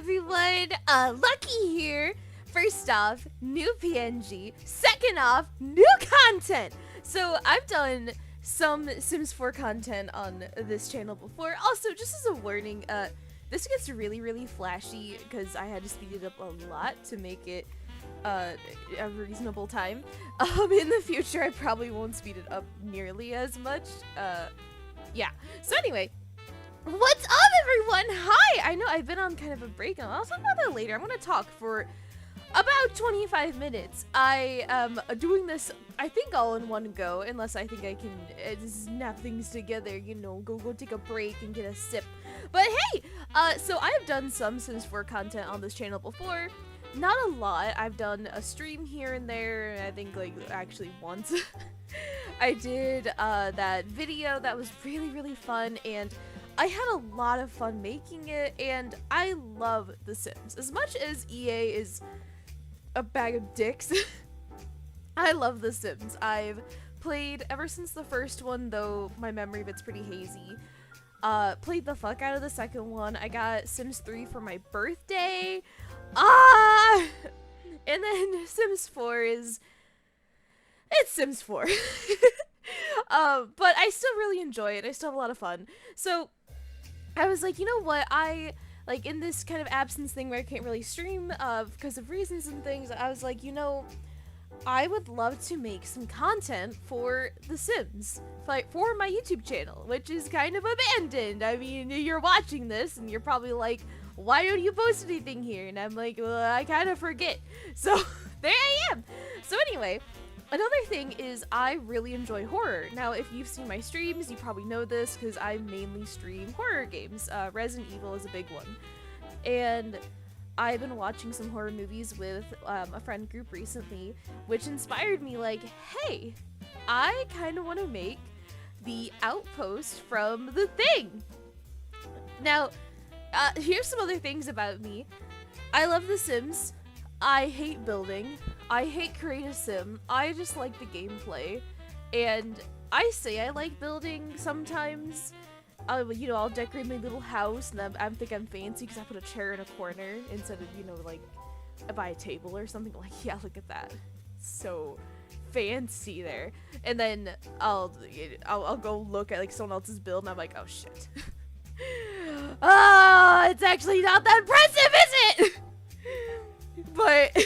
everyone, Lucky here. First off, new PNG. Second off, new content. So I've done some Sims 4 content on this channel before. Also, just as a warning, this gets really flashy because I had to speed it up a lot to make it a reasonable time. In the future, I probably won't speed it up nearly as much. Yeah. So anyway. What's up, everyone? Hi! I know I've been on kind of a break, and I'll talk about that later. I'm going to talk for about 25 minutes. I am doing this, I think, all in one go, unless I think I can snap things together, you know, go take a break and get a sip. But hey! So I have done some Sims 4 content on this channel before. Not a lot. I've done a stream here and there, I think, like, actually once. I did that video that was really fun, and I had a lot of fun making it, and I love The Sims. As much as EA is a bag of dicks, I love The Sims. I've played ever since the first one, though my memory of it's pretty hazy. Played the fuck out of the second one. I got Sims 3 for my birthday. And then Sims 4 is... it's Sims 4. But I still really enjoy it. I still have a lot of fun. So I was like, you know what, like, in this kind of absence thing where I can't really stream because of reasons and things, I was like, you know, I would love to make some content for The Sims, like, for my YouTube channel, which is kind of abandoned. I mean, you're watching this and you're probably like, why don't you post anything here? And I'm like, well, I kind of forget. So there I am. So anyway, another thing is I really enjoy horror. Now, if you've seen my streams, you probably know this because I mainly stream horror games. Resident Evil is a big one. And I've been watching some horror movies with a friend group recently, which inspired me like, hey, I kind of want to make the Outpost from The Thing. Now, here's some other things about me. I love The Sims. I hate building. I hate create a sim. I just like the gameplay, and I say I like building sometimes. You know, I'll decorate my little house, and I think I'm fancy because I put a chair in a corner instead of, you know, like by a table or something. Like, yeah, look at that, so fancy there. And then I'll go look at like someone else's build, and I'm like, oh shit. It's actually not that impressive, is it? But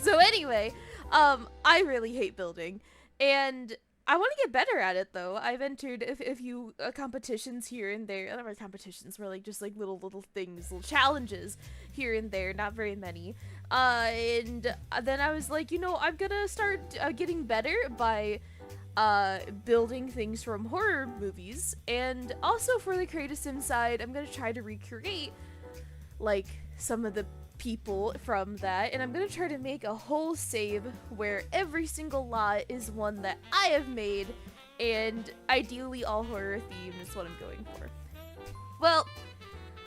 so anyway, I really hate building, and I want to get better at it, though. I've entered a few competitions here and there. Not really competitions, more like just like little things, little challenges here and there, not very many. And then I was like, you know, I'm gonna start getting better by building things from horror movies, and also for the Create a Sim side, I'm gonna try to recreate like some of the people from that, and I'm gonna try to make a whole save where every single lot is one that I have made, and ideally all horror themed is what I'm going for. Well,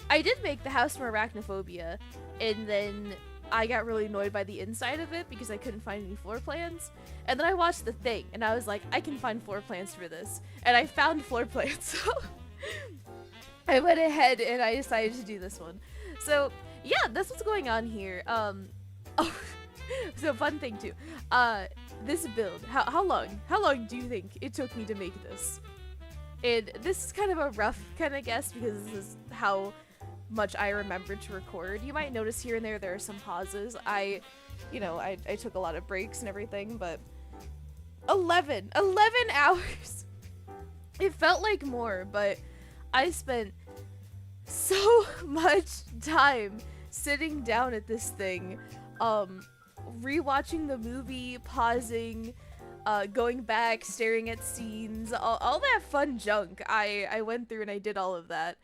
I did make the house from Arachnophobia, and then I got really annoyed by the inside of it because I couldn't find any floor plans, and then I watched The Thing, and I was like, I can find floor plans for this, and I found floor plans. So I went ahead and I decided to do this one. So yeah, that's what's going on here. Oh, so fun thing too. This build, how long do you think it took me to make this? And this is kind of a rough kind of guess because this is how much I remember to record. You might notice here and there are some pauses. I took a lot of breaks and everything, but 11 hours. It felt like more, but I spent so much time sitting down at this thing, rewatching the movie, pausing, going back, staring at scenes, all that fun junk. I went through and I did all of that.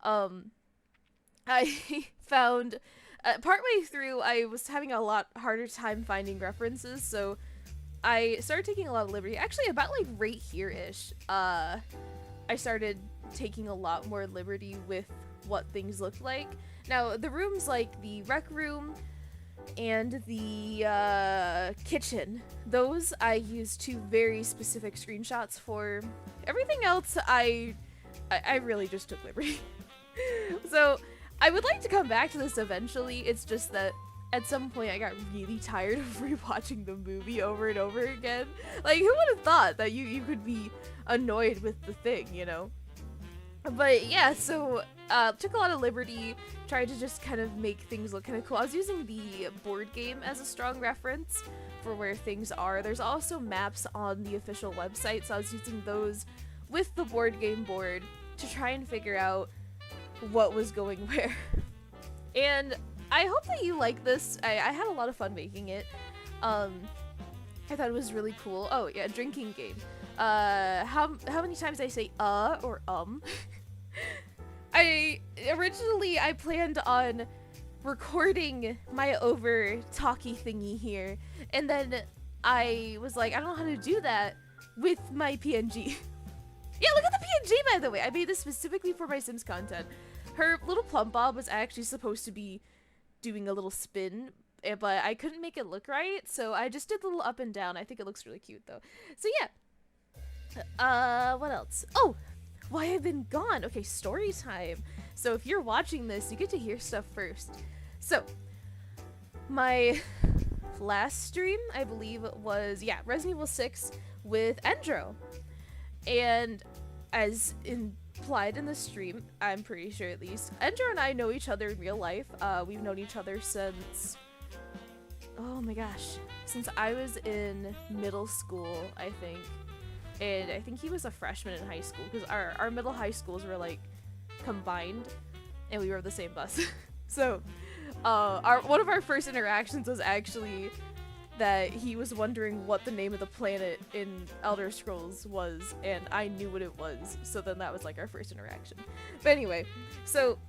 I found, partway through, I was having a lot harder time finding references, so I started taking a lot of liberty. Actually, about like right here-ish, I started taking a lot more liberty with what things looked like. Now, the rooms like the rec room and the kitchen, those I used two very specific screenshots for. Everything else I really just took liberty. So I would like to come back to this eventually. It's just that at some point I got really tired of rewatching the movie over and over again. Like, who would have thought that you could be annoyed with the thing, you know? But yeah, so took a lot of liberty, tried to just kind of make things look kind of cool. I was using the board game as a strong reference for where things are. There's also maps on the official website, so I was using those with the board game board to try and figure out what was going where. And I hope that you like this. I had a lot of fun making it. I thought it was really cool. Oh yeah, drinking game. How many times I say or I planned on recording my over talky thingy here, and then I was like, I don't know how to do that with my PNG. Yeah, look at the PNG, by the way. I made this specifically for my Sims content. Her little plump bob was actually supposed to be doing a little spin, but I couldn't make it look right, so I just did the little up and down. I think it looks really cute, though. So yeah. What else? Oh, why I've been gone. Okay, story time. So if you're watching this, you get to hear stuff first. So, my last stream, I believe, was, yeah, Resident Evil 6 with Endro. And as implied in the stream, I'm pretty sure at least, Endro and I know each other in real life. We've known each other since, oh my gosh, since I was in middle school, I think. And I think he was a freshman in high school, because our middle high schools were like combined, and we were the same bus. So one of our first interactions was actually that he was wondering what the name of the planet in Elder Scrolls was, and I knew what it was, so then that was like our first interaction. But anyway, so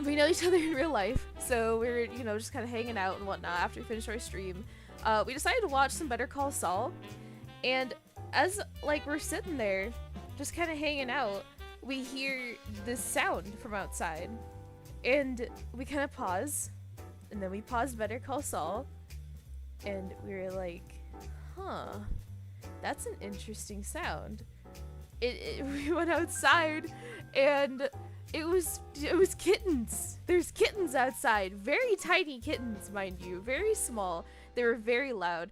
we know each other in real life, so we were, you know, just kind of hanging out and whatnot after we finished our stream. We decided to watch some Better Call Saul, and as like we're sitting there just kind of hanging out, we hear this sound from outside, and we kind of pause, and then we paused Better Call Saul, and we were like, huh, that's an interesting sound. We went outside, and it was kittens. There's kittens outside, very tiny kittens, mind you, very small. They were very loud.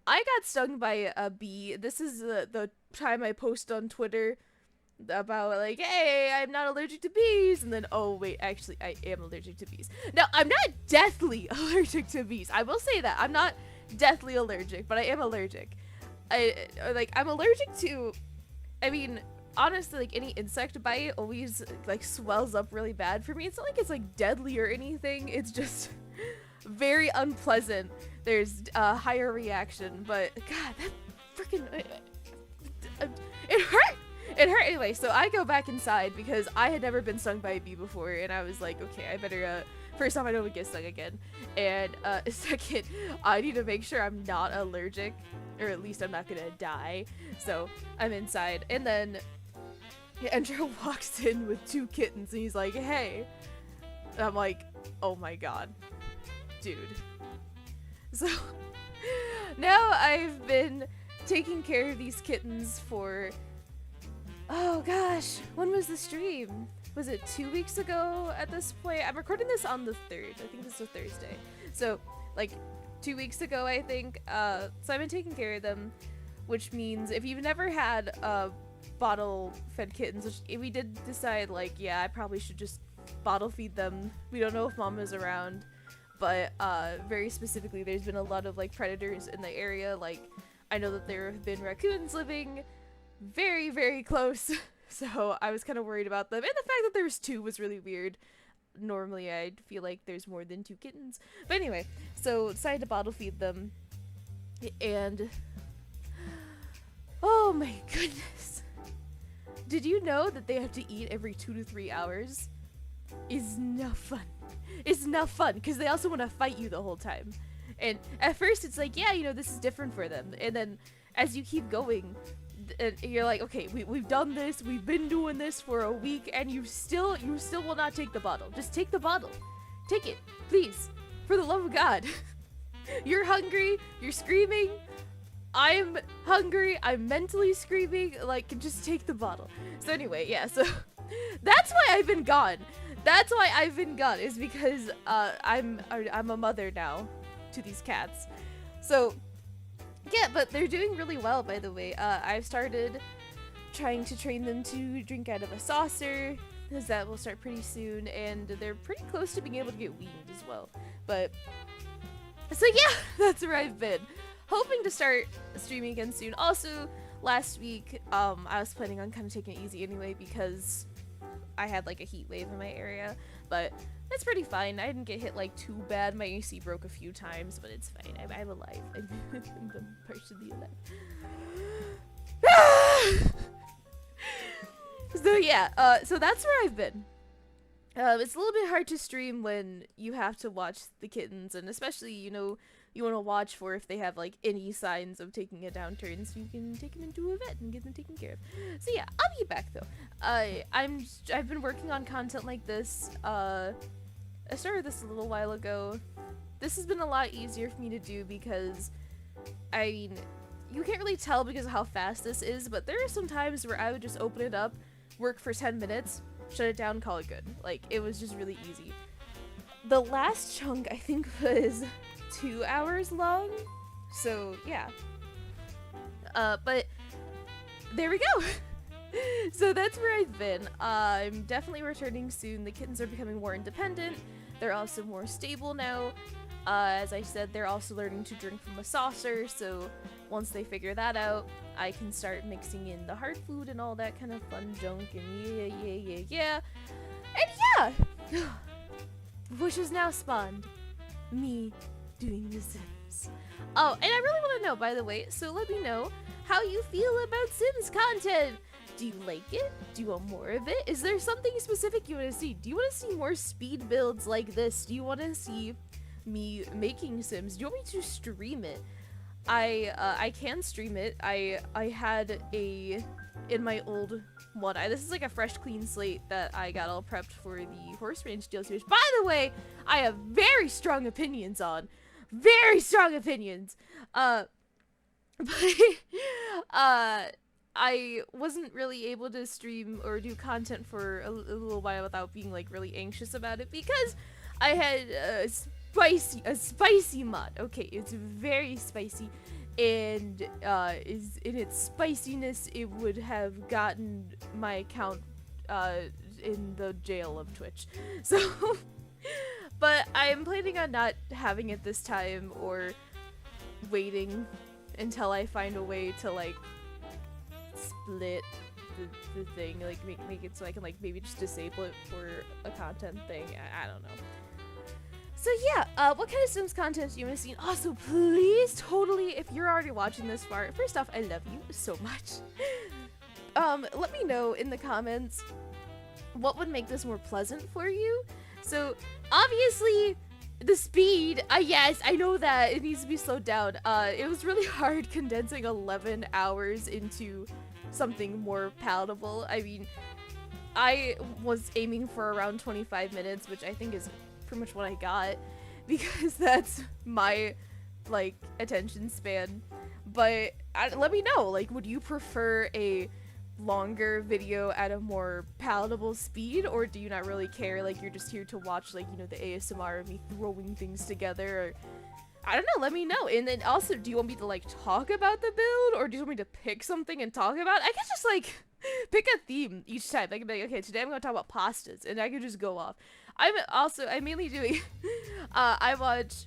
I got stung by a bee. This is the time I post on Twitter about like, hey, I'm not allergic to bees, and then, oh wait, actually I am allergic to bees. Now, I'm not deathly allergic to bees. I will say that. I'm not deathly allergic, but I am allergic. I'm allergic to, I mean, honestly, like any insect bite always like swells up really bad for me. It's not like it's like deadly or anything. It's just very unpleasant. There's a higher reaction, but God, that freaking it hurt. It hurt anyway. So I go back inside because I had never been stung by a bee before, and I was like, okay, I better first off, I don't get stung again, and second, I need to make sure I'm not allergic, or at least I'm not gonna die. So I'm inside, and then Andrew walks in with 2 kittens, and he's like, hey. And I'm like, oh my god, dude. So now I've been taking care of these kittens for, oh gosh, when was the stream? Was it 2 weeks ago at this point? I'm recording this on the 3rd. I think this is a Thursday. So like 2 weeks ago, I think. So I've been taking care of them, which means if you've never had bottle fed kittens, which we did decide like, yeah, I probably should just bottle feed them. We don't know if mom is around, but very specifically, there's been a lot of like predators in the area. Like, I know that there have been raccoons living very, very close. So I was kind of worried about them, and the fact that there was 2 was really weird. Normally I'd feel like there's more than 2 kittens, but anyway, so decided to bottle feed them, and oh my goodness, did you know that they have to eat every 2 to 3 hours? Is not fun. It's not fun because they also want to fight you the whole time, and at first it's like, yeah, you know, this is different for them, and then as you keep going, and you're like, okay, we've done this, we've been doing this for a week, and you still will not take the bottle. Just take the bottle. Take it, please, for the love of God. You're hungry, you're screaming, I'm hungry, I'm mentally screaming, like, just take the bottle. So anyway, yeah, so that's why I've been gone. That's why I've been gone, is because I'm a mother now to these cats. So yeah, but they're doing really well, by the way. I've started trying to train them to drink out of a saucer, because that will start pretty soon, and they're pretty close to being able to get weaned as well. But so yeah, that's where I've been. Hoping to start streaming again soon. Also, last week, I was planning on kind of taking it easy anyway because I had like a heat wave in my area, but that's pretty fine. I didn't get hit like too bad. My AC broke a few times, but it's fine. I'm alive. I'm partially alive. So yeah, so that's where I've been. It's a little bit hard to stream when you have to watch the kittens, and especially, you know, you want to watch for if they have like any signs of taking a downturn, so you can take them into a vet and get them taken care of. So yeah, I'll be back though. I've been working on content like this. I started this a little while ago. This has been a lot easier for me to do because, I mean, you can't really tell because of how fast this is, but there are some times where I would just open it up, work for 10 minutes, shut it down, call it good. Like, it was just really easy. The last chunk, I think, was 2 hours long, so yeah. But there we go. So that's where I've been. I'm definitely returning soon. The kittens are becoming more independent. They're also more stable now. As I said, they're also learning to drink from a saucer, so once they figure that out, I can start mixing in the hard food and all that kind of fun junk, and yeah. And yeah! Which has now spawned me doing The Sims. Oh, and I really want to know, by the way, so let me know how you feel about Sims content. Do you like it? Do you want more of it? Is there something specific you want to see? Do you want to see more speed builds like this? Do you want to see me making Sims? Do you want me to stream it? I can stream it. I had in my old one. This is like a fresh, clean slate that I got all prepped for the Horse Ranch DLC, which, by the way, I have very strong opinions on. Very strong opinions. But I wasn't really able to stream or do content for a little while without being like really anxious about it because I had a spicy mod. Okay, it's very spicy, and is in its spiciness, it would have gotten my account in the jail of Twitch. So, but I am planning on not having it this time or waiting until I find a way to like split the thing, like make it so I can like maybe just disable it for a content thing. I don't know. So yeah, what kind of Sims content do you want to see? And also, please, totally, if you're already watching this far, first off, I love you so much. Let me know in the comments what would make this more pleasant for you. So, obviously, the speed, yes, I know that it needs to be slowed down. It was really hard condensing 11 hours into something more palatable. I mean, I was aiming for around 25 minutes, which I think is pretty much what I got, because that's my, like, attention span. But let me know, like, would you prefer a longer video at a more palatable speed, or do you not really care? Like, you're just here to watch, like, you know, the ASMR of me throwing things together, or I don't know, let me know. And then also, do you want me to like talk about the build, or do you want me to pick something and talk about it? I can just like pick a theme each time. I can be like, okay, today I'm gonna talk about pastas, and I can just go off. I'm mainly doing I watch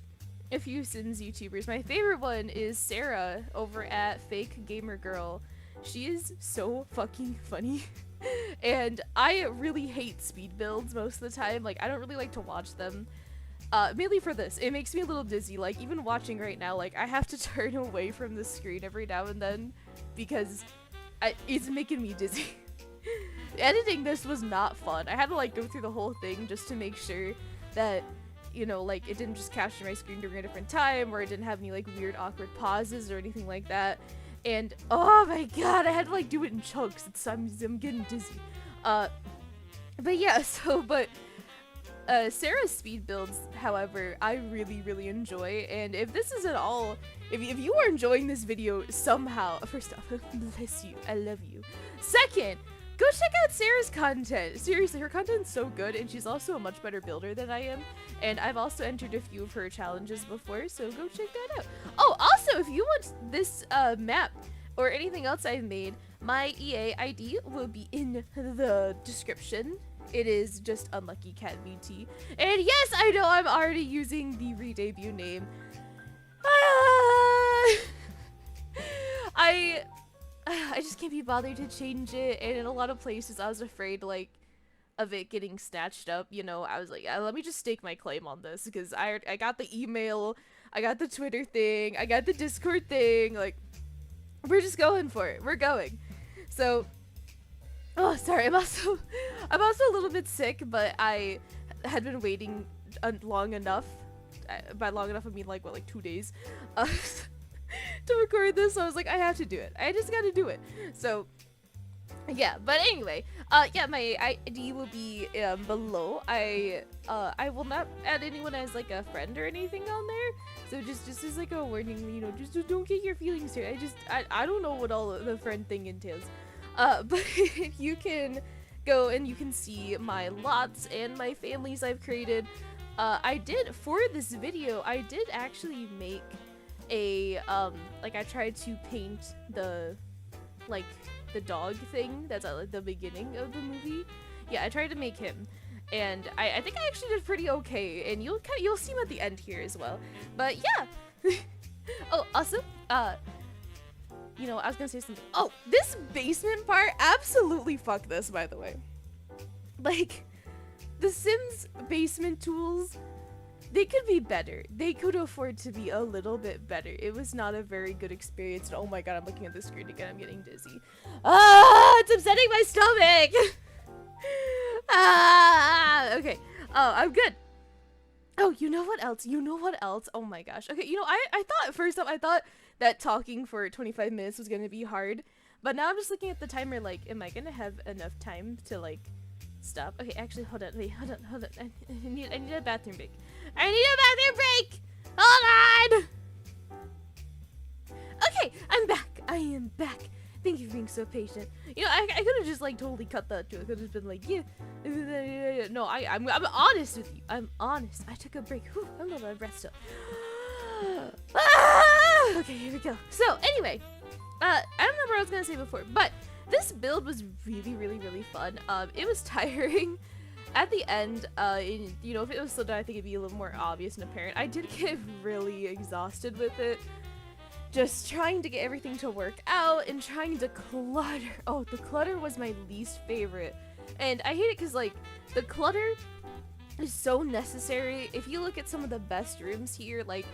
a few Sims YouTubers. My favorite one is Sarah over at Fake Gamer Girl. She is so fucking funny. And I really hate speed builds most of the time. Like, I don't really like to watch them. Mainly for this. It makes me a little dizzy. Like, even watching right now, like, I have to turn away from the screen every now and then because it's making me dizzy. Editing this was not fun. I had to, like, go through the whole thing just to make sure that, you know, like, it didn't just capture my screen during a different time, or it didn't have any, like, weird, awkward pauses or anything like that. And, oh my god, I had to, like, do it in chunks. I'm getting dizzy. But yeah, Sarah's speed builds, however, I really, really enjoy, and if this is at all, if you are enjoying this video somehow, first off, bless you, I love you. Second, go check out Sarah's content. Seriously, her content's so good, and she's also a much better builder than I am. And I've also entered a few of her challenges before, so go check that out. Oh, also, if you want this map or anything else I've made, my EA ID will be in the description. It is just UnluckyCatVT. And yes, I know I'm already using the re-debut name. I just can't be bothered to change it, and in a lot of places I was afraid like of it getting snatched up, you know. I was like, let me just stake my claim on this, because I got the email, I got the Twitter thing, I got the Discord thing, like we're just going for it. We're going. So oh, sorry, I'm also a little bit sick, but I had been waiting long enough. By long enough I mean like what, like 2 days to record this, so I was like, I have to do it. I just gotta do it. So yeah, but anyway, yeah, my ID will be below. I will not add anyone as like a friend or anything on there, so just as like a warning, you know, just don't get your feelings hurt. I don't know what all the friend thing entails, but you can go and you can see my lots and my families I've created. I did, for this video, I did actually make a, like I tried to paint the, like, the dog thing that's at like the beginning of the movie. Yeah, I tried to make him, and I think I actually did pretty okay, and you'll see him at the end here as well. But yeah. Oh, also, you know, I was gonna say something. Oh, this basement part, absolutely fuck this, by the way. Like, the Sims basement tools, they could be better. They could afford to be a little bit better. It was not a very good experience. And oh my god, I'm looking at the screen again. I'm getting dizzy. Ah, it's upsetting my stomach. Ah, okay. Oh, I'm good. Oh, you know what else? You know what else? Oh my gosh. Okay, you know, I thought, first up, I thought that talking for 25 minutes was going to be hard. But now I'm just looking at the timer like, am I going to have enough time to like stop? Okay, actually, hold on. Wait, hold on. I need a bathroom break. I need a bathroom break! Hold on! Okay, I'm back. I am back. Thank you for being so patient. You know, I could have just like totally cut that too. I could have been like, yeah. No, I'm honest with you. I'm honest. I took a break. Whew, I'm a little out of breath still. Ah! Okay, here we go. So anyway, I don't remember what I was gonna say before, but this build was really, really, really fun. It was tiring. At the end, you know, if it was still done, I think it'd be a little more obvious and apparent. I did get really exhausted with it. Just trying to get everything to work out and trying to clutter. Oh, the clutter was my least favorite. And I hate it because, like, the clutter is so necessary. If you look at some of the best rooms here, like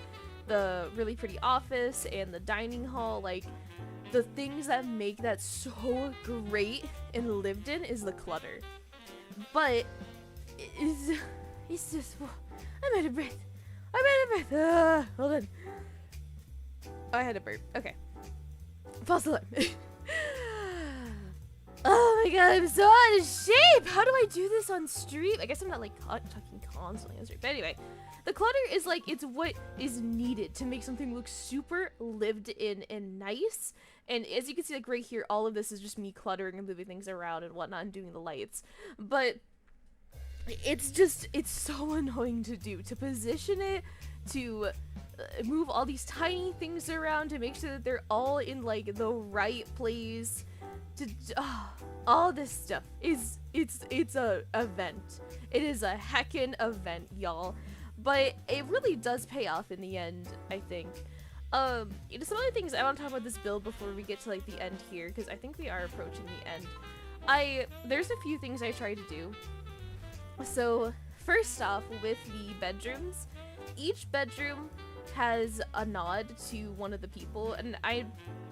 the really pretty office and the dining hall, like, the things that make that so great and lived in is the clutter. But it's just, I'm out of breath. Hold on. Oh, I had a burp. Okay. False alarm. Oh my god, I'm so out of shape. How do I do this on stream? I guess I'm not like talking constantly on stream. But anyway, the clutter is like, it's what is needed to make something look super lived in and nice. And as you can see, like right here, all of this is just me cluttering and moving things around and whatnot and doing the lights. But it's just, it's so annoying to do, to position it, to move all these tiny things around, to make sure that they're all in like the right place, to all this stuff is, it's a event. It is a heckin' event, y'all. But it really does pay off in the end, I think. You know, some other things I want to talk about this build before we get to like the end here, because I think we are approaching the end. There's a few things I tried to do. So first off, with the bedrooms, each bedroom has a nod to one of the people, and I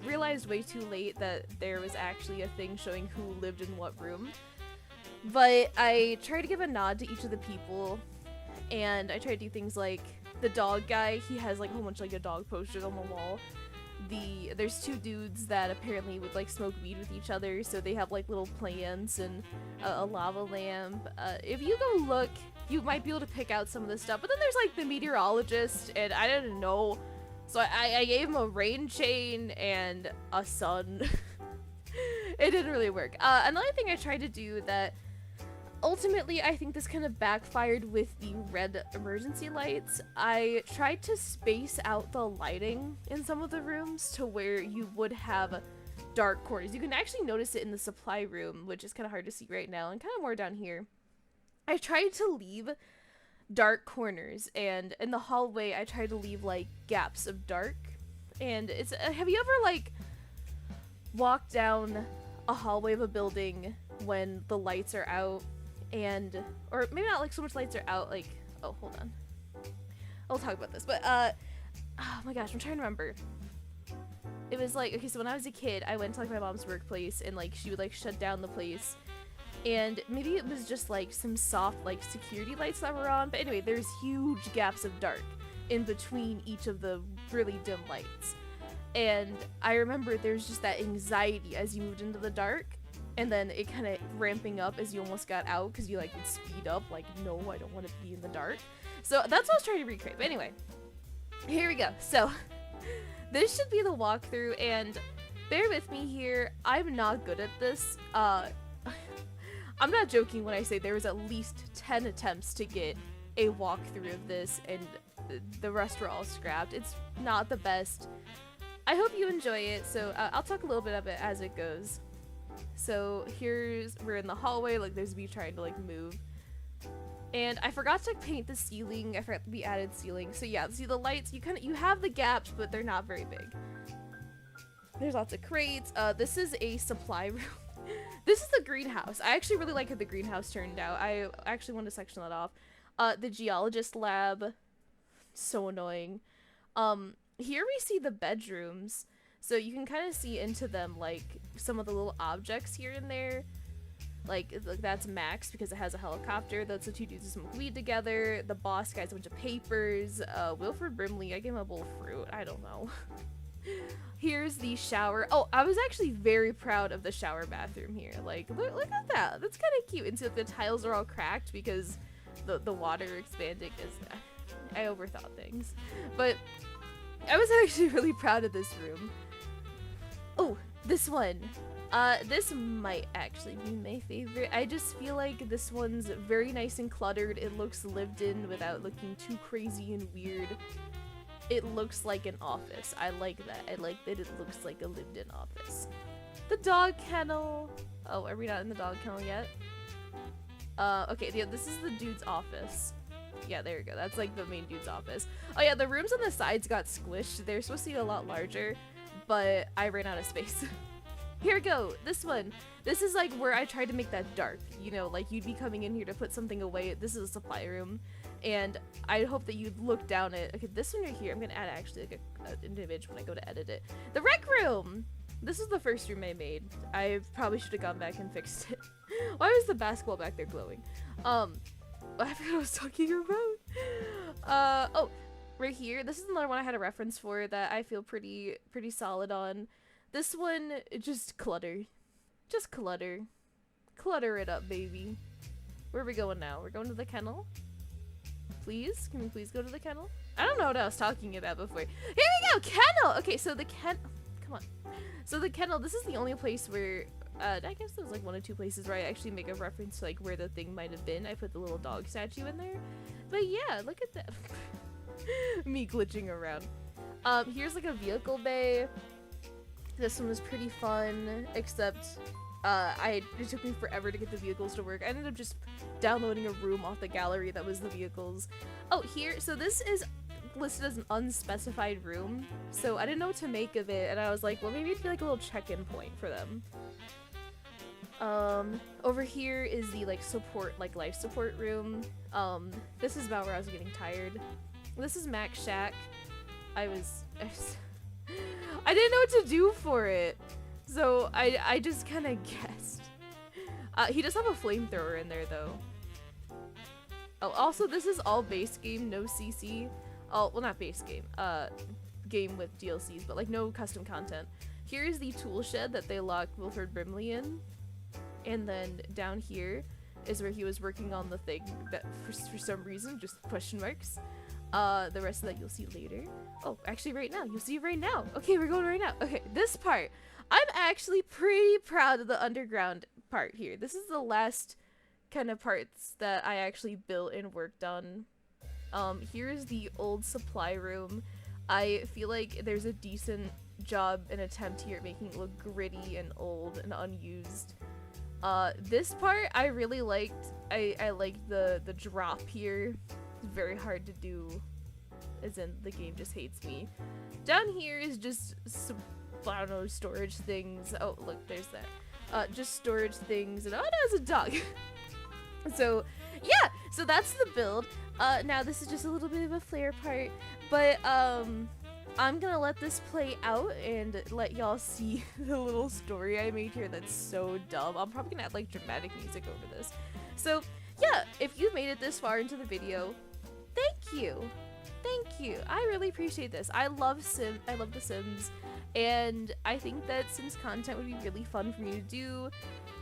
realized way too late that there was actually a thing showing who lived in what room. But I tried to give a nod to each of the people, and I tried to do things like the dog guy, he has like a whole bunch of like dog posters on the wall. There's two dudes that apparently would like smoke weed with each other, so they have like little plants and a lava lamp. If you go look, you might be able to pick out some of this stuff. But then there's like the meteorologist, and I didn't know, so I gave him a rain chain and a sun. It didn't really work. Another thing I tried to do that ultimately I think this kind of backfired with the red emergency lights. I tried to space out the lighting in some of the rooms to where you would have dark corners. You can actually notice it in the supply room, which is kind of hard to see right now, and kind of more down here. I tried to leave dark corners, and in the hallway I tried to leave like gaps of dark. And it's have you ever like walked down a hallway of a building when the lights are out, and or maybe not like so much lights are out, like, oh, hold on, I'll talk about this, but oh my gosh, I'm trying to remember. It was like, okay, so when I was a kid, I went to like my mom's workplace, and like she would like shut down the place, and maybe it was just like some soft like security lights that were on, but anyway, there's huge gaps of dark in between each of the really dim lights. And I remember there's just that anxiety as you moved into the dark, and then it kind of ramping up as you almost got out because you like would speed up, like, no, I don't want to be in the dark. So that's what I was trying to recreate. But anyway, here we go. So this should be the walkthrough, and bear with me here. I'm not good at this. I'm not joking when I say there was at least 10 attempts to get a walkthrough of this, and the rest were all scrapped. It's not the best. I hope you enjoy it, so I'll talk a little bit of it as it goes. So we're in the hallway, like there's me trying to like move. And I forgot to paint the ceiling, I forgot the added ceiling. So yeah, see the lights, you have the gaps, but they're not very big. There's lots of crates. This is a supply room. This is the greenhouse. I actually really like how the greenhouse turned out. I actually want to section that off. The geologist lab, so annoying. Here we see the bedrooms, so you can kind of see into them, like some of the little objects here and there. Like that's Max because it has a helicopter. That's the two dudes who smoke weed together. The boss guy's a bunch of papers. Wilford Brimley, I gave him a bowl of fruit. I don't know. Here's the shower. Oh, I was actually very proud of the shower bathroom here. Like, look at that. That's kind of cute. And see, like, the tiles are all cracked because the water expanding is... I overthought things. But I was actually really proud of this room. Oh, this one. This might actually be my favorite. I just feel like this one's very nice and cluttered. It looks lived in without looking too crazy and weird. It looks like an office. I like that. I like that it looks like a lived in office. The dog kennel. Oh, are we not in the dog kennel yet? Okay, yeah, this is the dude's office. Yeah, there we go. That's like the main dude's office. Oh yeah, the rooms on the sides got squished. They're supposed to be a lot larger, but I ran out of space. Here we go. This one. This is like where I tried to make that dark. You know, like you'd be coming in here to put something away. This is a supply room. And I hope that you'd look down at... Okay, this one right here. I'm going to add actually like an image when I go to edit it. The rec room! This is the first room I made. I probably should have gone back and fixed it. Why was the basketball back there glowing? I forgot what I was talking about. Oh, right here. This is another one I had a reference for that I feel pretty solid on. This one, just clutter. Just clutter. Clutter it up, baby. Where are we going now? We're going to the kennel? Please? Can we please go to the kennel? I don't know what I was talking about before. Here we go! Kennel! Okay, so the come on. So the kennel, this is the only place where... I guess there's like one or two places where I actually make a reference to like where the thing might have been. I put the little dog statue in there. But yeah, look at that. Me glitching around. Here's like a vehicle bay. This one was pretty fun, except it took me forever to get the vehicles to work. I ended up just downloading a room off the gallery that was the vehicles. Oh, here, so this is listed as an unspecified room, so I didn't know what to make of it, and I was like, well, maybe it'd be like a little check-in point for them. Over here is the like life support room. This is about where I was getting tired. This is Mac's shack. I didn't know what to do for it, so I just kind of guessed. He does have a flamethrower in there though. Oh, also this is all base game, no CC. Oh, well, not base game. Game with DLCs, but like no custom content. Here is the tool shed that they locked Wilford Brimley in. And then down here is where he was working on the thing that for some reason, just question marks. The rest of that you'll see later. Oh, actually right now. You'll see right now. Okay, we're going right now. Okay, this part. I'm actually pretty proud of the underground part here. This is the last kind of parts that I actually built and worked on. Here's the old supply room. I feel like there's a decent job and attempt here at making it look gritty and old and unused. This part I really liked. I liked the drop here. It's very hard to do, as in the game just hates me. Down here is just some, I don't know, storage things. Oh, look, there's that. Just storage things, and oh, no, it's a dog. So, yeah, so that's the build. Now this is just a little bit of a flare part, but, I'm gonna let this play out and let y'all see the little story I made here that's so dumb. I'm probably gonna add, like, dramatic music over this. So, yeah, if you made it this far into the video, thank you. Thank you. I really appreciate this. I love The Sims, and I think that Sims content would be really fun for me to do,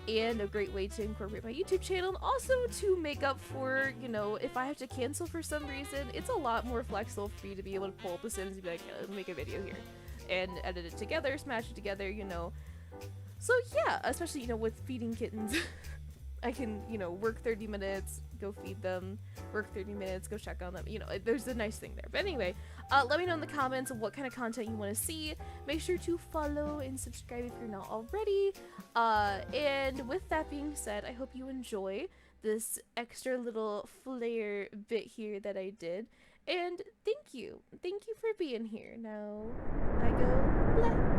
and a great way to incorporate my YouTube channel, and also to make up for, you know, if I have to cancel for some reason, it's a lot more flexible for me to be able to pull up The Sims and be like, let me make a video here, and edit it together, smash it together, you know. So yeah, especially, you know, with feeding kittens. I can, you know, work 30 minutes, go feed them, work 30 minutes, go check on them, you know, there's a nice thing there. But anyway, let me know in the comments what kind of content you want to see. Make sure to follow and subscribe if you're not already. And with that being said, I hope you enjoy this extra little flair bit here that I did. And thank you. Thank you for being here. Now, I go blah.